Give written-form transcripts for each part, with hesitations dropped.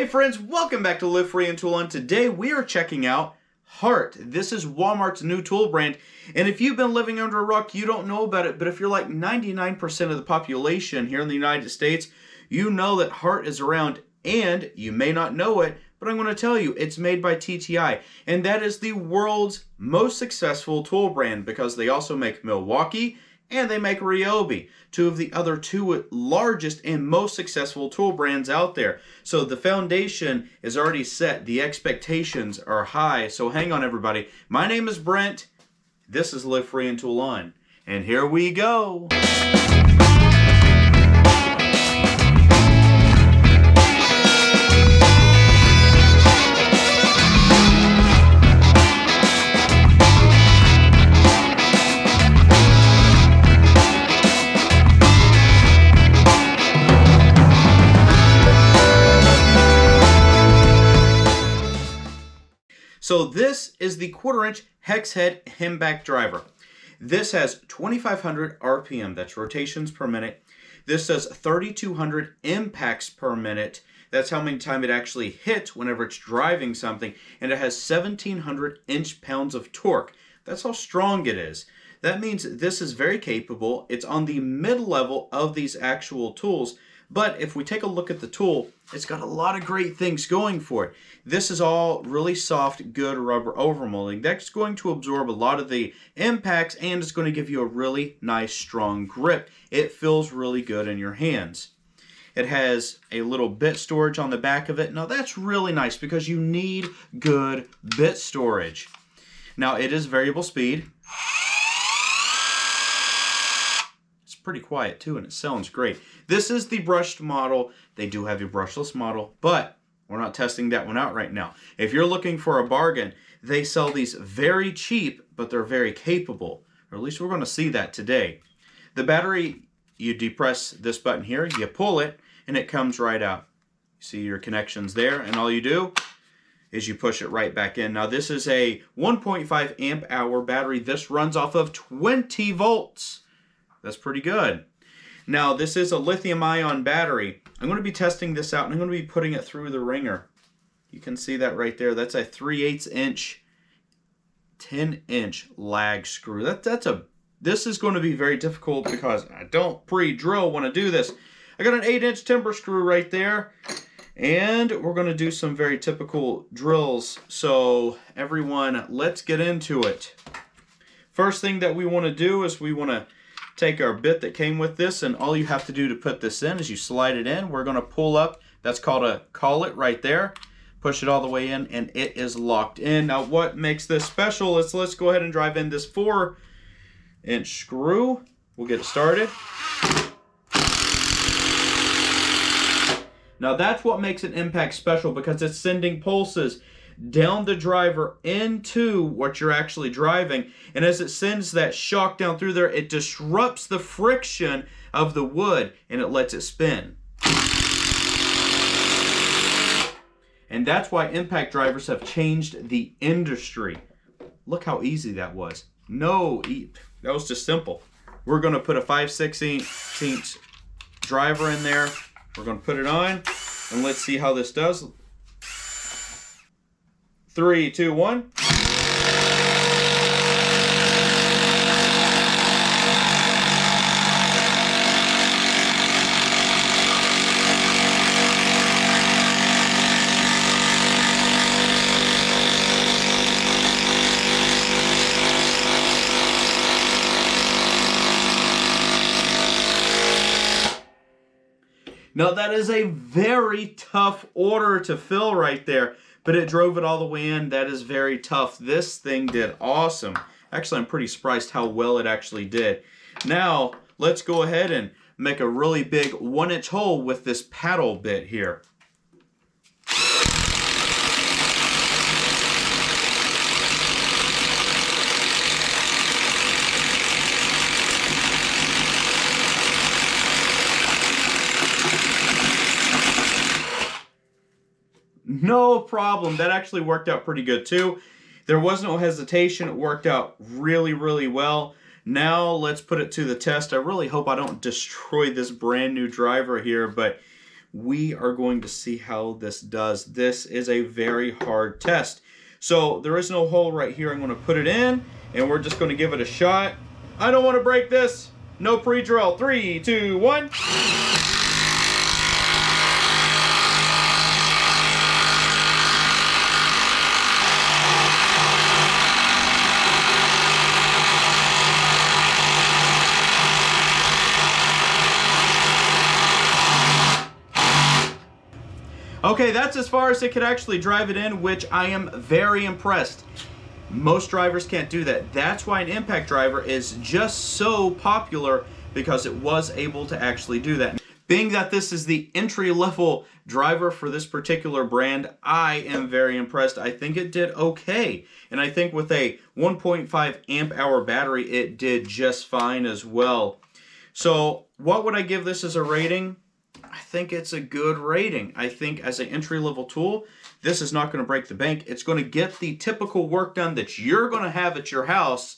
friends, welcome back to Live Free and Tool On. Today we are checking out HART. This is Walmart's new tool brand, and if you've been living under a rock, you don't know about it, but if you're like 99% of the population here in the United States, you know that HART is around, and you may not know it, but I'm going to tell you, it's made by TTI, and that is the world's most successful tool brand because they also make Milwaukee and they make Ryobi, two of the other two largest and most successful tool brands out there. So the foundation is already set. The expectations are high. So hang on, everybody. My name is Brent. This is Live Free and Tool On. And here we go. So this is the 1/4 inch hex head hem back driver. This has 2,500 RPM, that's rotations per minute. This does 3,200 impacts per minute. That's how many times it actually hits whenever it's driving something. And it has 1,700 inch-pounds of torque. That's how strong it is. That means this is very capable. It's on the mid-level of these actual tools. But if we take a look at the tool, it's got a lot of great things going for it. This is all really soft, good rubber overmolding. That's going to absorb a lot of the impacts and it's going to give you a really nice, strong grip. It feels really good in your hands. It has a little bit storage on the back of it. Now that's really nice because you need good bit storage. Now it is variable speed. Pretty quiet too, and it sounds great. This is the brushed model. They do have a brushless model, but we're not testing that one out right now. If you're looking for a bargain, they sell these very cheap, but they're very capable, or at least we're going to see that today. The battery, you depress this button here, you pull it, and it comes right out. You see your connections there, and all you do is you push it right back in. Now this is a 1.5 amp hour battery. This runs off of 20 volts. That's pretty good. Now, this is a lithium-ion battery. I'm going to be testing this out, and I'm going to be putting it through the ringer. You can see that right there. That's a 3/8 inch, 10-inch lag screw. This is going to be very difficult because I don't pre-drill when I do this. I got an 8-inch timber screw right there, and we're going to do some very typical drills. So, everyone, let's get into it. First thing that we want to do is we want to take our bit that came with this, and all you have to do to put this in is you slide it in. We're going to pull up. That's called a collet right there. Push it all the way in, and it is locked in. Now, what makes this special is let's go ahead and drive in this 4-inch screw. We'll get it started. Now, that's what makes an impact special because it's sending pulses down the driver into what you're actually driving, and as it sends that shock down through there, it disrupts the friction of the wood and it lets it spin. And that's why impact drivers have changed the industry. Look how easy that was. That was just simple. We're going to put a 5/16 driver in there. We're going to put it on and let's see how this does. 3, 2, 1. Now that is a very tough order to fill right there, but it drove it all the way in. That is very tough. This thing did awesome. Actually, I'm pretty surprised how well it actually did. Now, let's go ahead and make a really big 1-inch hole with this paddle bit here. No problem. That actually worked out pretty good too. There was no hesitation. It worked out really, really well. Now let's put it to the test. I really hope I don't destroy this brand new driver here, but we are going to see how this does. This is a very hard test. So there is no hole right here. I'm going to put it in, and we're just going to give it a shot. I don't want to break this. No pre-drill. 3, 2, 1. Okay, that's as far as it could actually drive it in, which I am very impressed. Most drivers can't do that. That's why an impact driver is just so popular, because it was able to actually do that. Being that this is the entry-level driver for this particular brand, I am very impressed. I think it did okay. And I think with a 1.5 amp hour battery, it did just fine as well. So what would I give this as a rating? I think it's a good rating. I think as an entry-level tool, this is not going to break the bank. It's going to get the typical work done that you're going to have at your house.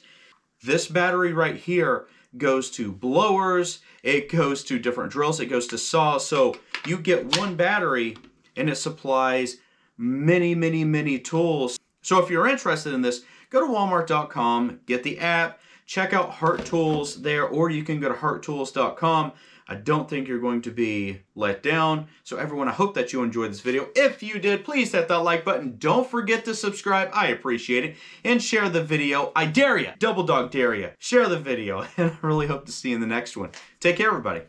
This battery right here goes to blowers, it goes to different drills, it goes to saws. So you get one battery and it supplies many, many, many tools. So if you're interested in this, go to walmart.com, get the app, check out HART Tools there, or you can go to HARTtools.com. I don't think you're going to be let down. So everyone, I hope that you enjoyed this video. If you did, please hit that like button. Don't forget to subscribe. I appreciate it. And share the video. I dare you. Double dog dare you. Share the video. And I really hope to see you in the next one. Take care, everybody.